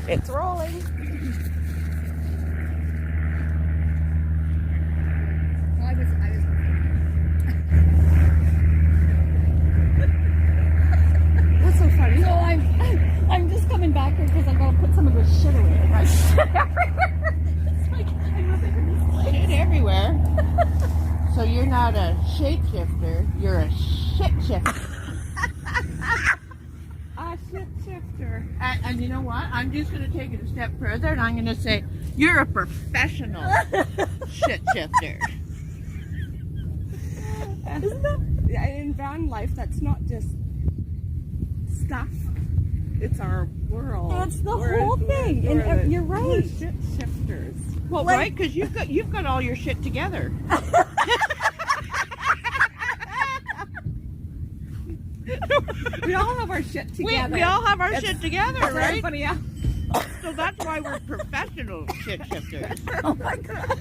It's rolling. Well, I was What's so funny? So I'm just coming back here because I gotta put some of this shit away. Right? Shit everywhere. It's like I'm living in this place. Shit everywhere. So you're not a shapeshifter, you're a shit shifter. A shit shifter. And you know what? I'm just going to take it a step further and I'm going to say, you're a professional shit shifter. Isn't that in van life? That's not just stuff. It's our world. It's the whole thing. And you're right. We're shit shifters. Well, Like- right, because you've got all your shit together. We all have our shit together. We all have our shit together, For right? everybody else. So that's why we're professional shit shifters. Oh my god.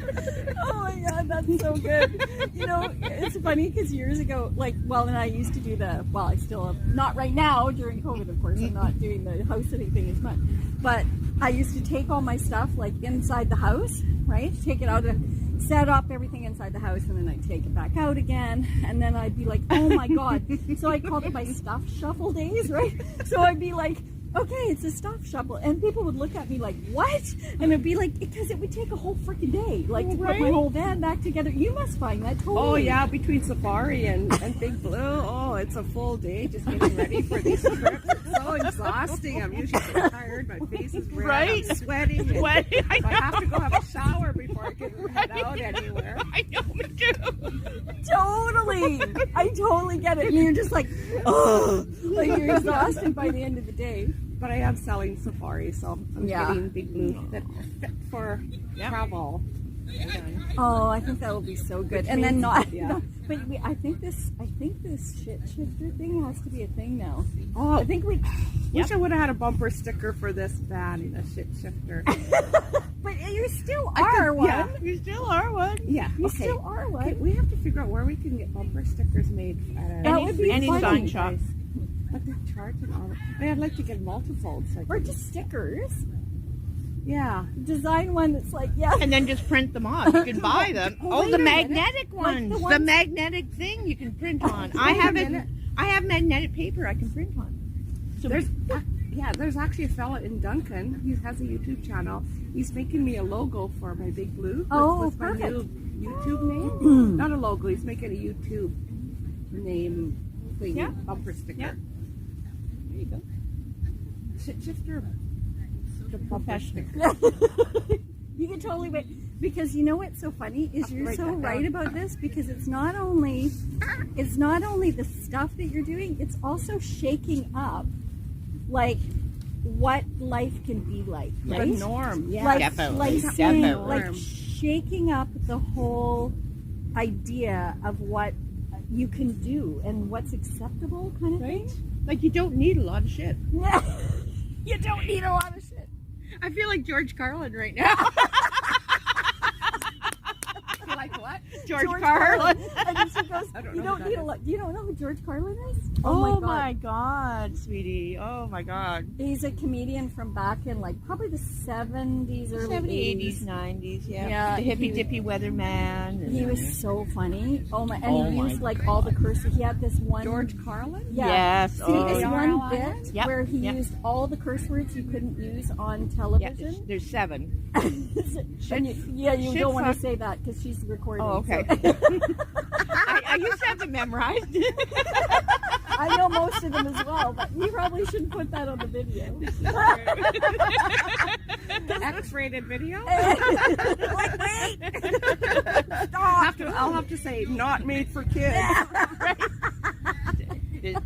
Oh my god, that's so good. You know, it's funny because years ago, and I used to do I still have, not right now during COVID, of course, I'm not doing the house sitting thing as much, but I used to take all my stuff inside the house, right? Take it out and set up everything inside the house, and then I'd take it back out again, and then I'd be like, oh my god. So I called it my stuff shuffle days, right? So I'd be like, okay, it's a stuff shuffle. And people would look at me like, what? And it'd be like, because it would take a whole freaking day, to put my whole van back together. You must find that totally. Oh yeah, between Safari and Big Blue, it's a full day just getting ready for these trips. It's so exhausting. I'm usually so tired. My face is red. Right? I'm sweating. And I I have to go have a shower before I can head out anywhere. I know, me too. Totally. I totally get it. And you're just like, oh, you're exhausted by the end of the day. But I am selling Safari, so I'm getting Big Blue that fit for travel. Oh, I think that will be so good. Which And then means- but I think this shit shifter thing has to be a thing now. Oh, I think we. wish I would have had a bumper sticker for this van in a shit shifter. But you still are one. yeah. You still are one. Yeah, You okay. still are one. Okay, we have to figure out where we can get bumper stickers made at a That would be Any funny. sign shop. But they're charging all of it. I'd like to get multiples. Or just stickers. Yeah. Design one that's And then just print them off. You can buy them. Oh, Oh, wait the a minute. magnetic ones. the The ones- magnetic thing you can print on. I wait a have minute. I have magnetic paper I can print on. So There's actually a fella in Duncan. He has a YouTube channel. He's making me a logo for my Big Blue. With my perfect. new YouTube name. Not a logo. He's making a YouTube name thing. Yeah. Bumper sticker. Yeah. There you go. Shit shifter. The Professional. You can totally wait, because you know what's so funny is you're write so that right down. about this, because it's not only the stuff that you're doing, it's also shaking up what life can be like, The right? norm. Yeah. Like, Definitely, like definitely. shaking up the whole idea of what you can do and what's acceptable, kind of Right? thing. Like you don't need a lot of shit. You don't need a lot of shit. I feel like George Carlin right now. Like what? George Carlin. And then she goes, I don't you know don't who need that a lot. You don't know who George Carlin is? Oh my god, sweetie. Oh my god. He's a comedian from back in probably the 70s, early 70s, 80s. 90s, yeah. Yeah, The hippy he- dippy weatherman. and- He was so funny. Oh my! And Oh he my used all the curses. He had this one. George Carlin? Yeah. Yes. See, Oh, this yeah. one R.L.I.N.? bit Yep, where he yep. used all the curse words you couldn't use on Yeah, television. there's 7. And you shit don't want to fuck. say that because she's recording. Oh, okay. so- I used to have them memorized. I know most of them as well, but you probably shouldn't put that on the video. X-rated video? Like, wait! Stop! I'll have to say, not made for kids.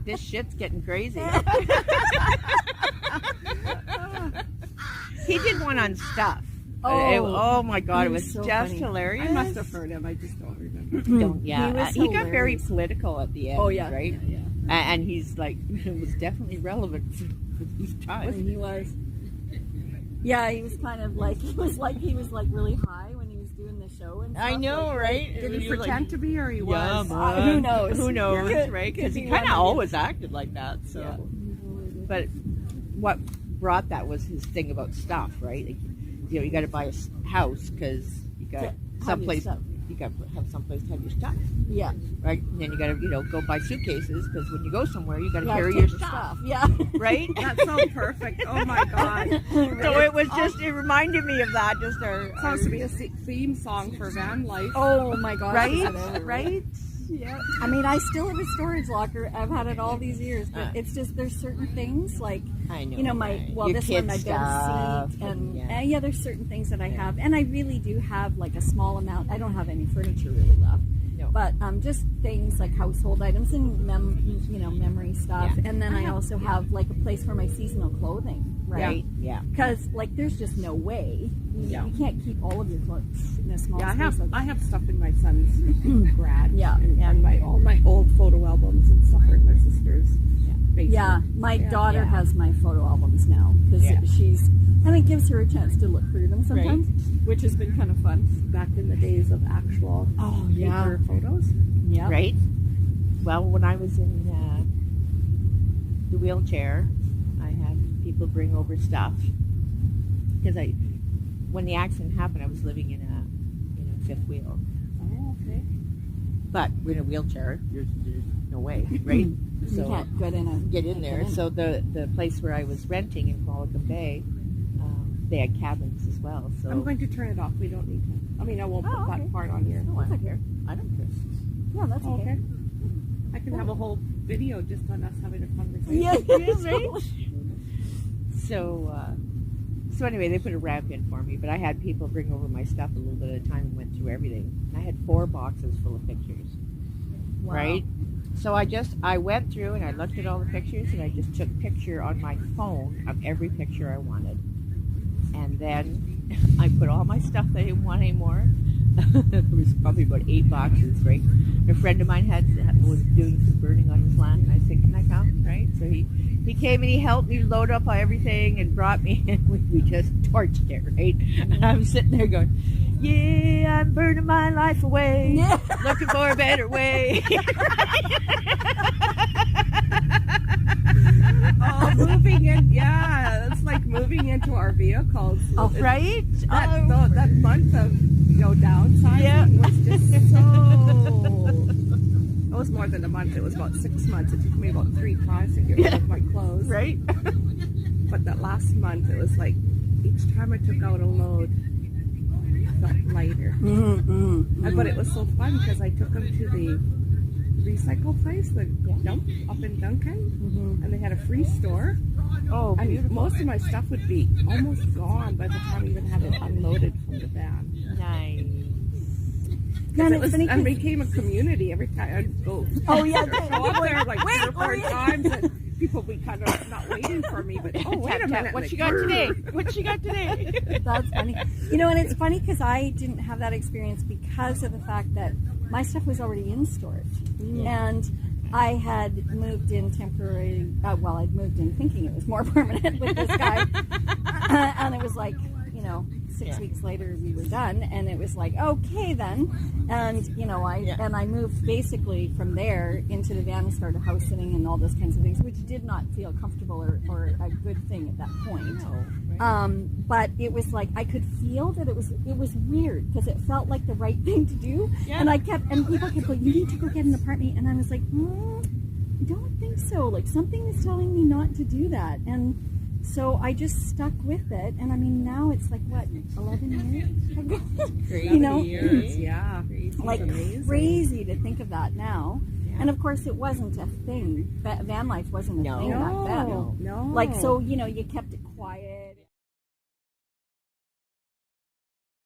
This shit's getting crazy. He did one on stuff. Oh my god, it he was was so just funny. I hilarious. must have heard him. I just don't remember. He got very hilarious. political at the end. Oh, yeah. right? Yeah. And he's like, it was definitely relevant for these times. He was. Yeah, he was kind of he was really high when he was doing the show and stuff. I know, right? Did he pretend to be, or he was? Yeah, man. Who knows? Who knows, Could- right? could Because he be kind one of of always acted like that. So, Yeah. but what brought that was his thing about stuff, right? Like, you know, you got to buy a house because you got Have your someplace. stuff. You got to have someplace to have your stuff, Yeah. right? And then you got to, you know, go buy suitcases because when you go somewhere, you got to Yeah, carry take your stuff, Yeah. right? That's so perfect. Oh my God. So it was just, it reminded me of that. Just Supposed to be a theme song for Vanlife. Oh my gosh. right, right. Yeah. I mean, I still have a storage locker. I've had it all these years, but it's just there's certain things like I know. you know right. well Your this kid one my stuff, bed seat and yeah. there's certain things that I have, and I really do have like a small amount. I don't have any furniture really left. No. But just things like household items and memory stuff, Yeah. and then I also have like a place for my seasonal clothing, right? Yeah. Because like there's just no way you can't keep all of your clothes in a small Yeah, space. I have stuff in my son's garage. Yeah. And all my old photo albums and stuff are in my sister's basement. Yeah, my daughter yeah. has my photo albums now because and it gives her a chance to look through them sometimes, which has been kind of fun. Back in the days of actual paper photos. Yeah. Right? Well, when I was in the wheelchair, I had people bring over stuff because when the accident happened, I was living in a fifth wheel. Oh, okay. But in a wheelchair, there's no way, right? You can't get in there. So the place where I was renting in Qualicum Bay, they had cabins as well. So I'm going to turn it off. We don't need to. I mean, I won't put that part on here. I don't care. I don't care. Yeah, that's Oh, okay. okay. I can have a whole video just on us having a conversation. Yeah, right? So anyway, they put a ramp in for me, but I had people bring over my stuff a little bit at a time and went through everything. And I had 4 boxes full of pictures, Wow. right? So I went through and I looked at all the pictures and I just took a picture on my phone of every picture I wanted. And then I put all my stuff that I didn't want anymore. There was probably about 8 boxes, right? A friend of mine was doing some burning on his land, and I said, "Can I come?" Right? So he came and he helped me load up everything and brought me, and we just torched it, right? And I'm sitting there going, "Yeah, I'm burning my life away, looking for a better way." Oh, moving in, it's like moving into our vehicles. Oh, right? That month of downsizing was just so. It was more than a month. It was about 6 months. It took me about 3 tries to get rid of my clothes. Right? But that last month, it was like each time I took out a load, I felt lighter. But it was so fun because I took them to the recycle place, the dump up in Duncan, and they had a free store. Oh, and beautiful. most of my stuff would be almost gone by the time I even had it unloaded from the van. Nice. And became a community every time I'd go. Oh yeah, Go up there like 3 or 4 times, and people would be kind of not waiting for me, but wait a minute, What you got today? What you got today? That's funny. And it's funny because I didn't have that experience because of the fact that my stuff was already in storage. And I had moved in temporary, I'd moved in thinking it was more permanent with this guy. And it was like, 6 weeks later we were done, and it was like, okay then. And, I moved basically from there into the van and started house sitting and all those kinds of things, which did not feel comfortable or a good thing at that point. No, right. But it was like, I could feel that it was weird because it felt like the right thing to do. Yeah. And people kept going, you need to go get an apartment. And I was like, I don't think so. Like something is telling me not to do that. And so I just stuck with it, and I mean now it's like 11 years? Crazy years, yeah. Like crazy to think of that now. Yeah. And of course it wasn't a thing. Van life wasn't a thing back then. No. Like so, you kept it quiet.